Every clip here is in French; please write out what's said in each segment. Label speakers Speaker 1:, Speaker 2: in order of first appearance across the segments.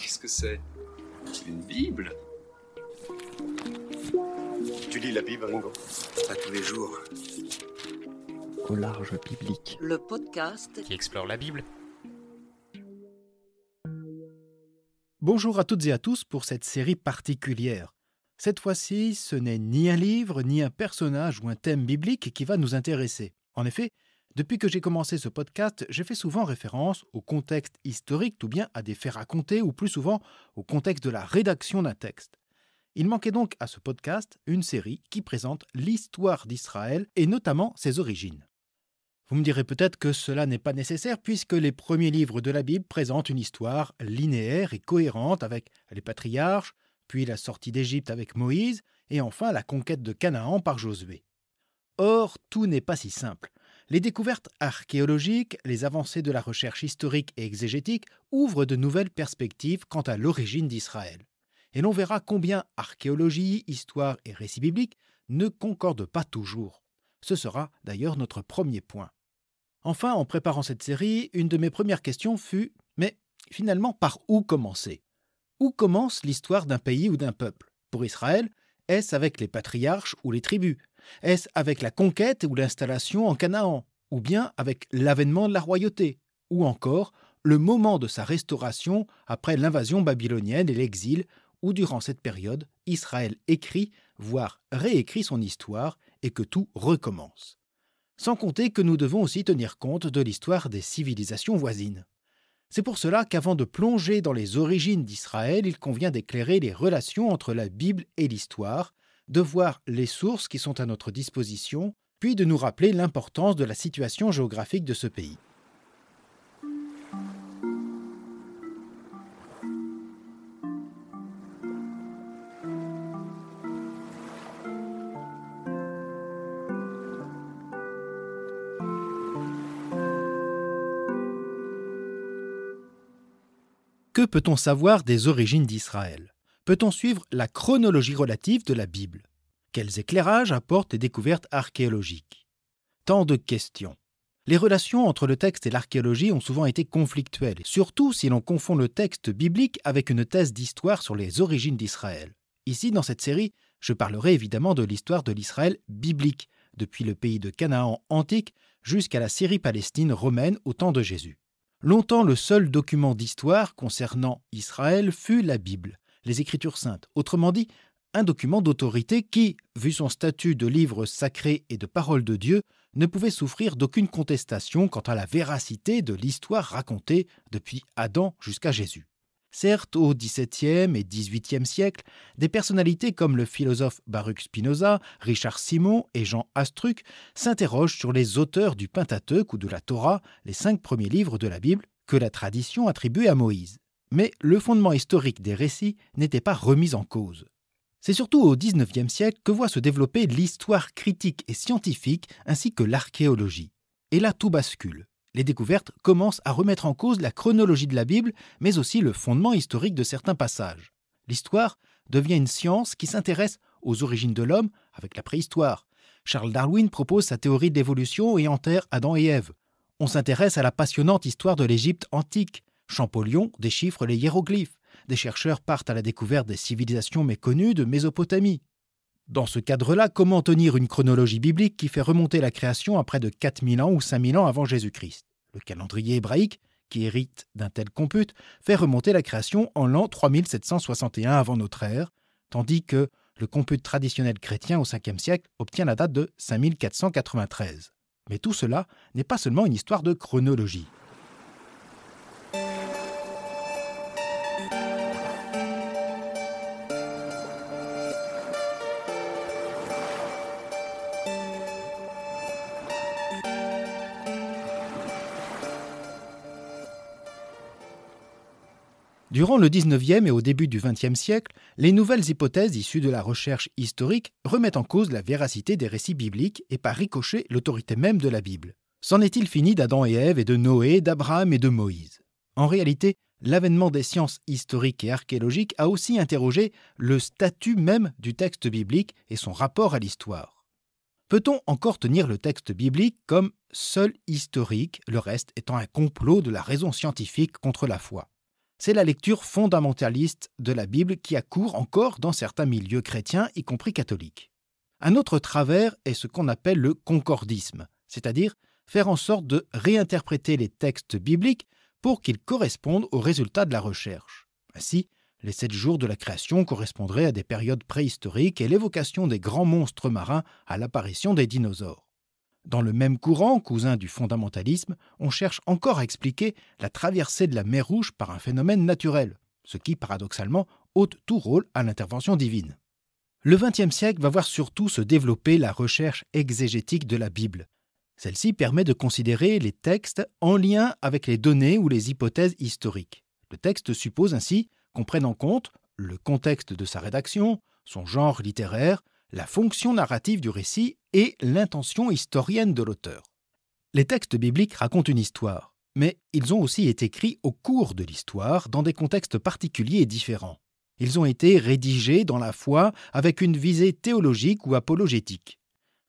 Speaker 1: Qu'est-ce que c'est? Une Bible?
Speaker 2: Tu lis la Bible, Ringo?
Speaker 1: Pas tous les jours.
Speaker 3: Au large biblique.
Speaker 4: Le podcast
Speaker 5: qui explore la Bible.
Speaker 3: Bonjour à toutes et à tous pour cette série particulière. Cette fois-ci, ce n'est ni un livre, ni un personnage ou un thème biblique qui va nous intéresser. En effet, depuis que j'ai commencé ce podcast, j'ai fait souvent référence au contexte historique ou bien à des faits racontés ou plus souvent au contexte de la rédaction d'un texte. Il manquait donc à ce podcast une série qui présente l'histoire d'Israël et notamment ses origines. Vous me direz peut-être que cela n'est pas nécessaire puisque les premiers livres de la Bible présentent une histoire linéaire et cohérente avec les patriarches, puis la sortie d'Égypte avec Moïse et enfin la conquête de Canaan par Josué. Or, tout n'est pas si simple. Les découvertes archéologiques, les avancées de la recherche historique et exégétique ouvrent de nouvelles perspectives quant à l'origine d'Israël. Et l'on verra combien archéologie, histoire et récit biblique ne concordent pas toujours. Ce sera d'ailleurs notre premier point. Enfin, en préparant cette série, une de mes premières questions fut « Mais finalement, par où commencer ? Où commence l'histoire d'un pays ou d'un peuple ? Pour Israël, est-ce avec les patriarches ou les tribus ? Est-ce avec la conquête ou l'installation en Canaan ? Ou bien avec l'avènement de la royauté ? Ou encore le moment de sa restauration après l'invasion babylonienne et l'exil, où durant cette période, Israël écrit, voire réécrit son histoire et que tout recommence. Sans compter que nous devons aussi tenir compte de l'histoire des civilisations voisines. C'est pour cela qu'avant de plonger dans les origines d'Israël, il convient d'éclairer les relations entre la Bible et l'histoire, de voir les sources qui sont à notre disposition, puis de nous rappeler l'importance de la situation géographique de ce pays. Que peut-on savoir des origines d'Israël ? Peut-on suivre la chronologie relative de la Bible ? Quels éclairages apportent les découvertes archéologiques ? Tant de questions. Les relations entre le texte et l'archéologie ont souvent été conflictuelles, surtout si l'on confond le texte biblique avec une thèse d'histoire sur les origines d'Israël. Ici, dans cette série, je parlerai évidemment de l'histoire de l'Israël biblique, depuis le pays de Canaan antique jusqu'à la Syrie-Palestine romaine au temps de Jésus. Longtemps, le seul document d'histoire concernant Israël fut la Bible, les Écritures saintes, autrement dit, un document d'autorité qui, vu son statut de livre sacré et de parole de Dieu, ne pouvait souffrir d'aucune contestation quant à la véracité de l'histoire racontée depuis Adam jusqu'à Jésus. Certes, au XVIIe et XVIIIe siècle, des personnalités comme le philosophe Baruch Spinoza, Richard Simon et Jean Astruc s'interrogent sur les auteurs du Pentateuque ou de la Torah, les 5 premiers livres de la Bible, que la tradition attribuait à Moïse. Mais le fondement historique des récits n'était pas remis en cause. C'est surtout au XIXe siècle que voit se développer l'histoire critique et scientifique ainsi que l'archéologie. Et là, tout bascule. Les découvertes commencent à remettre en cause la chronologie de la Bible, mais aussi le fondement historique de certains passages. L'histoire devient une science qui s'intéresse aux origines de l'homme avec la préhistoire. Charles Darwin propose sa théorie de l'évolution et enterre Adam et Ève. On s'intéresse à la passionnante histoire de l'Égypte antique. Champollion déchiffre les hiéroglyphes. Des chercheurs partent à la découverte des civilisations méconnues de Mésopotamie. Dans ce cadre-là, comment tenir une chronologie biblique qui fait remonter la création à près de 4000 ans ou 5000 ans avant Jésus-Christ ? Le calendrier hébraïque, qui hérite d'un tel compute, fait remonter la création en l'an 3761 avant notre ère, tandis que le compute traditionnel chrétien au 5e siècle obtient la date de 5493. Mais tout cela n'est pas seulement une histoire de chronologie. Durant le XIXe et au début du XXe siècle, les nouvelles hypothèses issues de la recherche historique remettent en cause la véracité des récits bibliques et par ricochet l'autorité même de la Bible. S'en est-il fini d'Adam et Ève et de Noé, d'Abraham et de Moïse ? En réalité, l'avènement des sciences historiques et archéologiques a aussi interrogé le statut même du texte biblique et son rapport à l'histoire. Peut-on encore tenir le texte biblique comme seul historique, le reste étant un complot de la raison scientifique contre la foi ? C'est la lecture fondamentaliste de la Bible qui a cours encore dans certains milieux chrétiens, y compris catholiques. Un autre travers est ce qu'on appelle le concordisme, c'est-à-dire faire en sorte de réinterpréter les textes bibliques pour qu'ils correspondent aux résultats de la recherche. Ainsi, les 7 jours de la création correspondraient à des périodes préhistoriques et l'évocation des grands monstres marins à l'apparition des dinosaures. Dans le même courant, cousin du fondamentalisme, on cherche encore à expliquer la traversée de la mer Rouge par un phénomène naturel, ce qui, paradoxalement, ôte tout rôle à l'intervention divine. Le XXe siècle va voir surtout se développer la recherche exégétique de la Bible. Celle-ci permet de considérer les textes en lien avec les données ou les hypothèses historiques. Le texte suppose ainsi qu'on prenne en compte le contexte de sa rédaction, son genre littéraire, la fonction narrative du récit et l'intention historienne de l'auteur. Les textes bibliques racontent une histoire, mais ils ont aussi été écrits au cours de l'histoire dans des contextes particuliers et différents. Ils ont été rédigés dans la foi avec une visée théologique ou apologétique.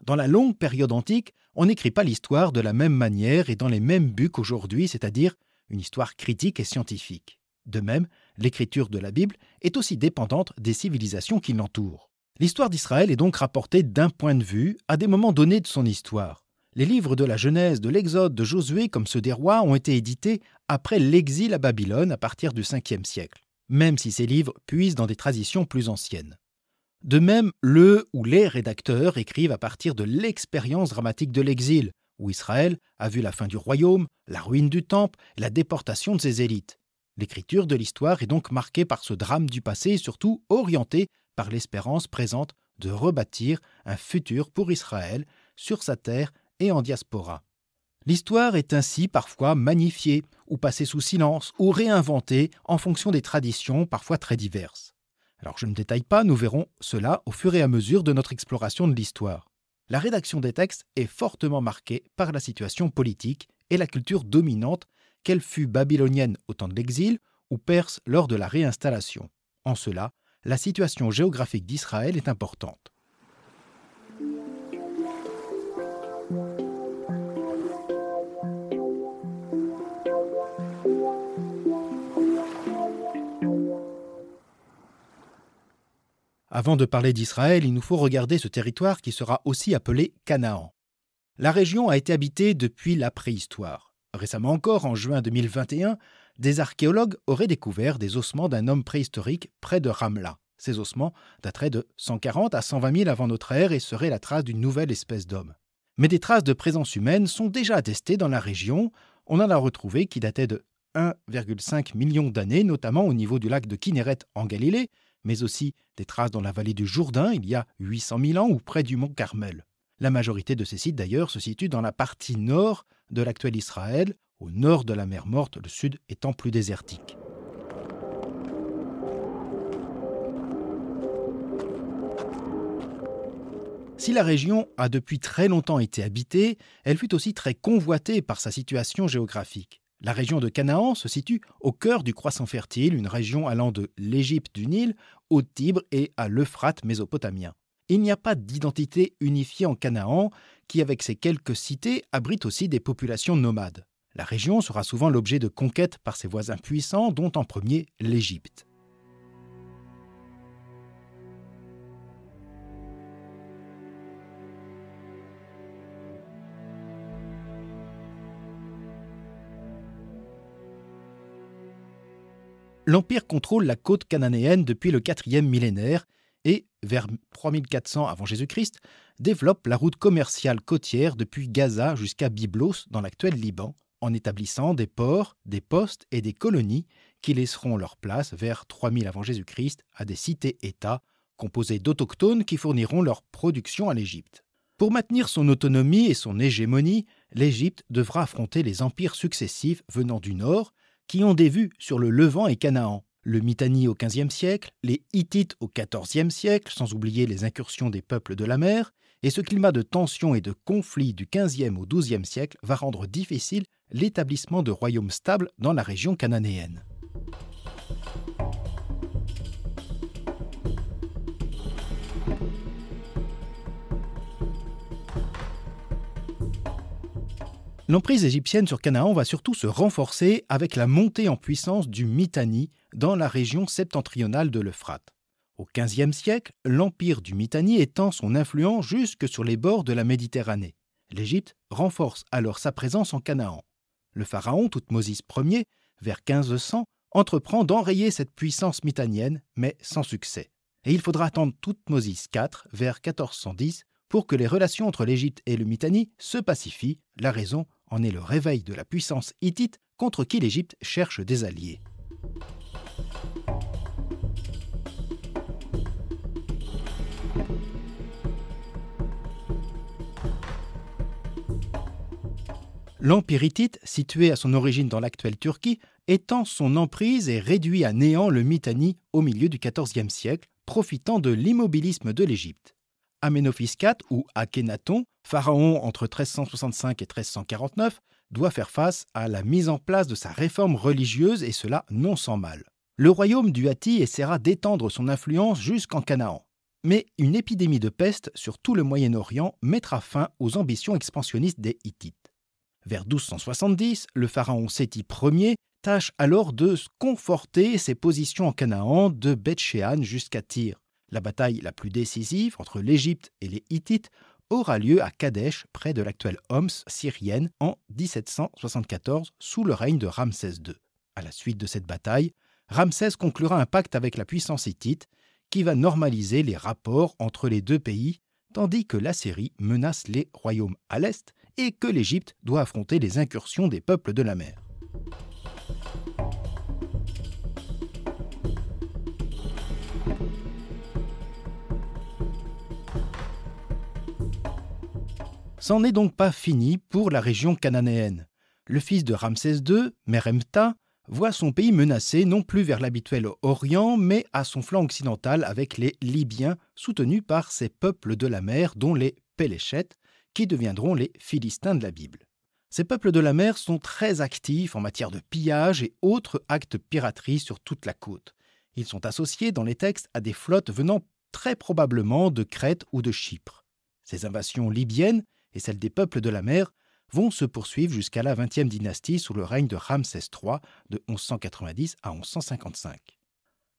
Speaker 3: Dans la longue période antique, on n'écrit pas l'histoire de la même manière et dans les mêmes buts qu'aujourd'hui, c'est-à-dire une histoire critique et scientifique. De même, l'écriture de la Bible est aussi dépendante des civilisations qui l'entourent. L'histoire d'Israël est donc rapportée d'un point de vue à des moments donnés de son histoire. Les livres de la Genèse, de l'Exode, de Josué comme ceux des rois ont été édités après l'exil à Babylone à partir du 5e siècle, même si ces livres puisent dans des traditions plus anciennes. De même, le ou les rédacteurs écrivent à partir de l'expérience dramatique de l'exil, où Israël a vu la fin du royaume, la ruine du temple et la déportation de ses élites. L'écriture de l'histoire est donc marquée par ce drame du passé et surtout orientée par l'espérance présente de rebâtir un futur pour Israël sur sa terre et en diaspora. L'histoire est ainsi parfois magnifiée ou passée sous silence ou réinventée en fonction des traditions parfois très diverses. Alors je ne détaille pas, nous verrons cela au fur et à mesure de notre exploration de l'histoire. La rédaction des textes est fortement marquée par la situation politique et la culture dominante, qu'elle fût babylonienne au temps de l'exil ou perse lors de la réinstallation. En cela, la situation géographique d'Israël est importante. Avant de parler d'Israël, il nous faut regarder ce territoire qui sera aussi appelé Canaan. La région a été habitée depuis la préhistoire. Récemment encore, en juin 2021, des archéologues auraient découvert des ossements d'un homme préhistorique près de Ramla. Ces ossements dateraient de 140 à 120 000 avant notre ère et seraient la trace d'une nouvelle espèce d'homme. Mais des traces de présence humaine sont déjà attestées dans la région. On en a retrouvé qui dataient de 1,5 million d'années, notamment au niveau du lac de Kinneret en Galilée, mais aussi des traces dans la vallée du Jourdain il y a 800 000 ans ou près du mont Carmel. La majorité de ces sites d'ailleurs se situent dans la partie nord de l'actuel Israël, au nord de la mer Morte, le sud étant plus désertique. Si la région a depuis très longtemps été habitée, elle fut aussi très convoitée par sa situation géographique. La région de Canaan se situe au cœur du croissant fertile, une région allant de l'Égypte du Nil au Tibre et à l'Euphrate mésopotamien. Il n'y a pas d'identité unifiée en Canaan, qui avec ses quelques cités abrite aussi des populations nomades. La région sera souvent l'objet de conquêtes par ses voisins puissants, dont en premier l'Égypte. L'Empire contrôle la côte cananéenne depuis le 4e millénaire et, vers 3400 avant Jésus-Christ, développe la route commerciale côtière depuis Gaza jusqu'à Byblos dans l'actuel Liban, en établissant des ports, des postes et des colonies qui laisseront leur place vers 3000 avant Jésus-Christ à des cités-États composées d'autochtones qui fourniront leur production à l'Égypte. Pour maintenir son autonomie et son hégémonie, l'Égypte devra affronter les empires successifs venant du nord qui ont des vues sur le Levant et Canaan. Le Mitanni au XVe siècle, les Hittites au XIVe siècle, sans oublier les incursions des peuples de la mer, et ce climat de tension et de conflit du XVe au XIIe siècle va rendre difficile l'établissement de royaumes stables dans la région cananéenne. L'emprise égyptienne sur Canaan va surtout se renforcer avec la montée en puissance du Mitanni dans la région septentrionale de l'Euphrate. Au XVe siècle, l'empire du Mitanni étend son influence jusque sur les bords de la Méditerranée. L'Égypte renforce alors sa présence en Canaan. Le pharaon Thoutmosis Ier, vers 1500, entreprend d'enrayer cette puissance mitannienne, mais sans succès. Et il faudra attendre Thoutmosis IV, vers 1410, pour que les relations entre l'Égypte et le Mitanni se pacifient. La raison en est le réveil de la puissance hittite contre qui l'Égypte cherche des alliés. L'Empire hittite, situé à son origine dans l'actuelle Turquie, étend son emprise et réduit à néant le Mitanni au milieu du XIVe siècle, profitant de l'immobilisme de l'Égypte. Aménophis IV, ou Akhénaton, pharaon entre 1365 et 1349, doit faire face à la mise en place de sa réforme religieuse, et cela non sans mal. Le royaume du Hatti essaiera d'étendre son influence jusqu'en Canaan. Mais une épidémie de peste sur tout le Moyen-Orient mettra fin aux ambitions expansionnistes des Hittites. Vers 1270, le pharaon Séti Ier tâche alors de conforter ses positions en Canaan de Beth-Shean jusqu'à Tyr. La bataille la plus décisive entre l'Égypte et les Hittites aura lieu à Kadesh, près de l'actuelle Homs syrienne, en 1774, sous le règne de Ramsès II. À la suite de cette bataille, Ramsès conclura un pacte avec la puissance hittite qui va normaliser les rapports entre les deux pays, tandis que l'Assyrie menace les royaumes à l'est et que l'Égypte doit affronter les incursions des peuples de la mer. C'en est donc pas fini pour la région cananéenne. Le fils de Ramsès II, Meremta, voit son pays menacé non plus vers l'habituel Orient, mais à son flanc occidental avec les Libyens, soutenus par ces peuples de la mer, dont les Péléchètes, qui deviendront les Philistins de la Bible. Ces peuples de la mer sont très actifs en matière de pillage et autres actes de piraterie sur toute la côte. Ils sont associés dans les textes à des flottes venant très probablement de Crète ou de Chypre. Ces invasions libyennes et celles des peuples de la mer vont se poursuivre jusqu'à la 20e dynastie sous le règne de Ramsès III de 1190 à 1155.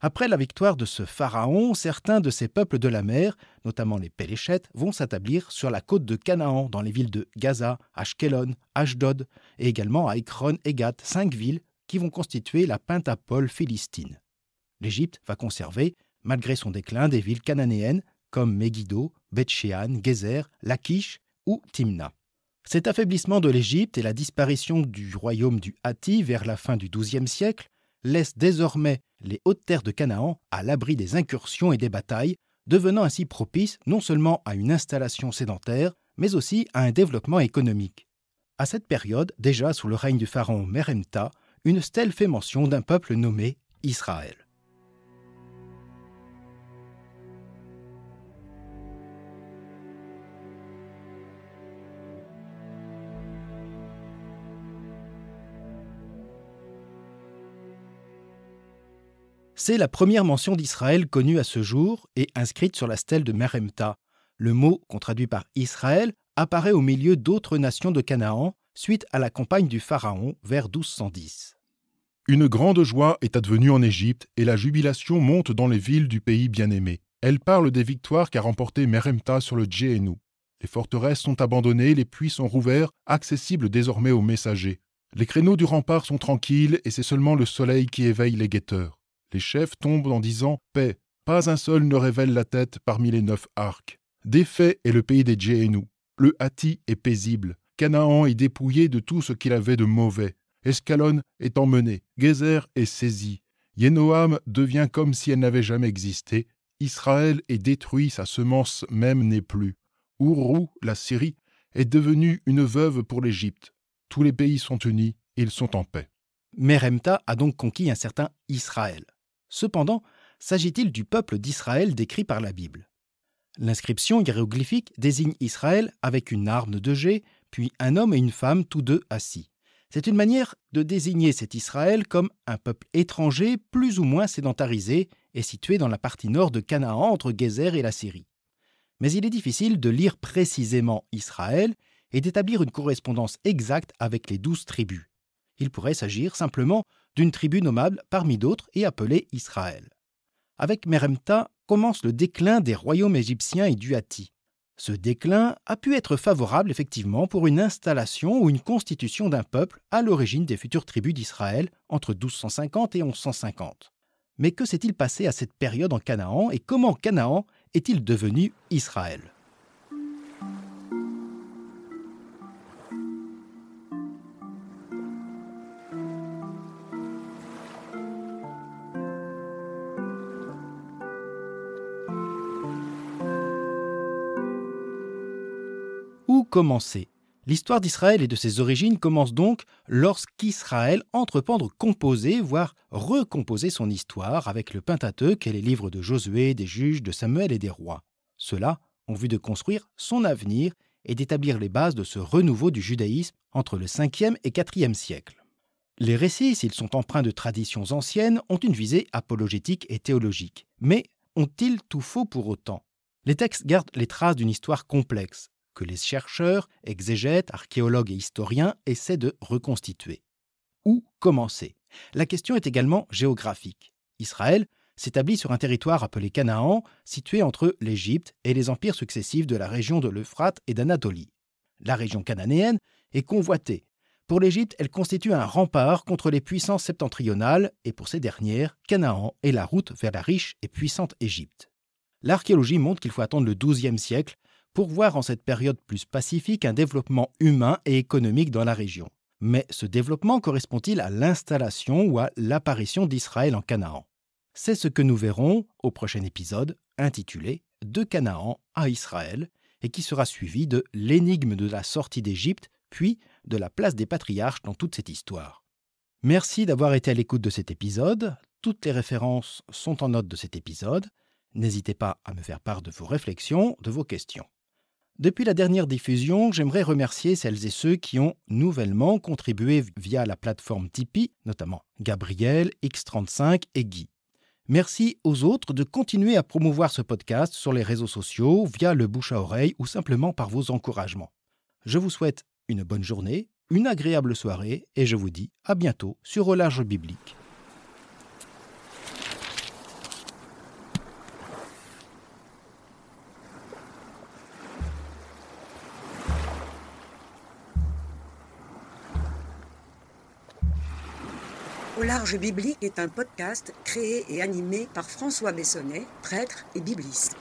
Speaker 3: Après la victoire de ce pharaon, certains de ces peuples de la mer, notamment les Péléchètes, vont s'établir sur la côte de Canaan, dans les villes de Gaza, Ashkelon, Ashdod, et également à Ekron et Gath, 5 villes qui vont constituer la pentapole philistine. L'Égypte va conserver, malgré son déclin, des villes cananéennes comme Megiddo, Beth-Shean, Gézer, Lachish ou Timna. Cet affaiblissement de l'Égypte et la disparition du royaume du Hatti vers la fin du XIIe siècle laissent désormais les hautes terres de Canaan à l'abri des incursions et des batailles, devenant ainsi propice non seulement à une installation sédentaire, mais aussi à un développement économique. À cette période, déjà sous le règne du pharaon Meremta, une stèle fait mention d'un peuple nommé Israël. C'est la première mention d'Israël connue à ce jour et inscrite sur la stèle de Meremta. Le mot, qu'on traduit par Israël, apparaît au milieu d'autres nations de Canaan suite à la campagne du Pharaon vers 1210.
Speaker 4: Une grande joie est advenue en Égypte et la jubilation monte dans les villes du pays bien-aimé. Elle parle des victoires qu'a remportées Meremta sur le Djéhénou. Les forteresses sont abandonnées, les puits sont rouverts, accessibles désormais aux messagers. Les créneaux du rempart sont tranquilles et c'est seulement le soleil qui éveille les guetteurs. Les chefs tombent en disant « paix ». Pas un seul ne révèle la tête parmi les 9 arcs. Défait est le pays des Djéhénou. Le Hatti est paisible. Canaan est dépouillé de tout ce qu'il avait de mauvais. Escalon est emmenée. Gézer est saisie. Yénoam devient comme si elle n'avait jamais existé. Israël est détruit, sa semence même n'est plus. Ourou, la Syrie, est devenue une veuve pour l'Égypte. Tous les pays sont unis, ils sont en paix.
Speaker 3: Meremta a donc conquis un certain Israël. Cependant, s'agit-il du peuple d'Israël décrit par la Bible ? L'inscription hiéroglyphique désigne Israël avec une arme de jet, puis un homme et une femme, tous deux assis. C'est une manière de désigner cet Israël comme un peuple étranger plus ou moins sédentarisé et situé dans la partie nord de Canaan entre Gézer et la Syrie. Mais il est difficile de lire précisément Israël et d'établir une correspondance exacte avec les 12 tribus. Il pourrait s'agir simplement d'une tribu nommable parmi d'autres et appelée Israël. Avec Meremta commence le déclin des royaumes égyptiens et du Hatti. Ce déclin a pu être favorable effectivement pour une installation ou une constitution d'un peuple à l'origine des futures tribus d'Israël entre 1250 et 1150. Mais que s'est-il passé à cette période en Canaan et comment Canaan est-il devenu Israël ? Où commencer ? L'histoire d'Israël et de ses origines commence donc lorsqu'Israël entreprend de composer, voire recomposer son histoire avec le Pentateuque et les livres de Josué, des Juges, de Samuel et des Rois. Ceux-là ont vu de construire son avenir et d'établir les bases de ce renouveau du judaïsme entre le 5e et 4e siècle. Les récits, s'ils sont empreints de traditions anciennes, ont une visée apologétique et théologique. Mais ont-ils tout faux pour autant ? Les textes gardent les traces d'une histoire complexe, que les chercheurs, exégètes, archéologues et historiens essaient de reconstituer. Où commencer ? La question est également géographique. Israël s'établit sur un territoire appelé Canaan, situé entre l'Égypte et les empires successifs de la région de l'Euphrate et d'Anatolie. La région cananéenne est convoitée. Pour l'Égypte, elle constitue un rempart contre les puissances septentrionales et pour ces dernières, Canaan est la route vers la riche et puissante Égypte. L'archéologie montre qu'il faut attendre le XIIe siècle pour voir en cette période plus pacifique un développement humain et économique dans la région. Mais ce développement correspond-il à l'installation ou à l'apparition d'Israël en Canaan ? C'est ce que nous verrons au prochain épisode intitulé « De Canaan à Israël » et qui sera suivi de l'énigme de la sortie d'Égypte, puis de la place des patriarches dans toute cette histoire. Merci d'avoir été à l'écoute de cet épisode. Toutes les références sont en note de cet épisode. N'hésitez pas à me faire part de vos réflexions, de vos questions. Depuis la dernière diffusion, j'aimerais remercier celles et ceux qui ont nouvellement contribué via la plateforme Tipeee, notamment Gabriel, X35 et Guy. Merci aux autres de continuer à promouvoir ce podcast sur les réseaux sociaux, via le bouche à oreille ou simplement par vos encouragements. Je vous souhaite une bonne journée, une agréable soirée et je vous dis à bientôt sur Au Large Biblique.
Speaker 5: Au Large Biblique est un podcast créé et animé par François Bessonnet, prêtre et bibliste.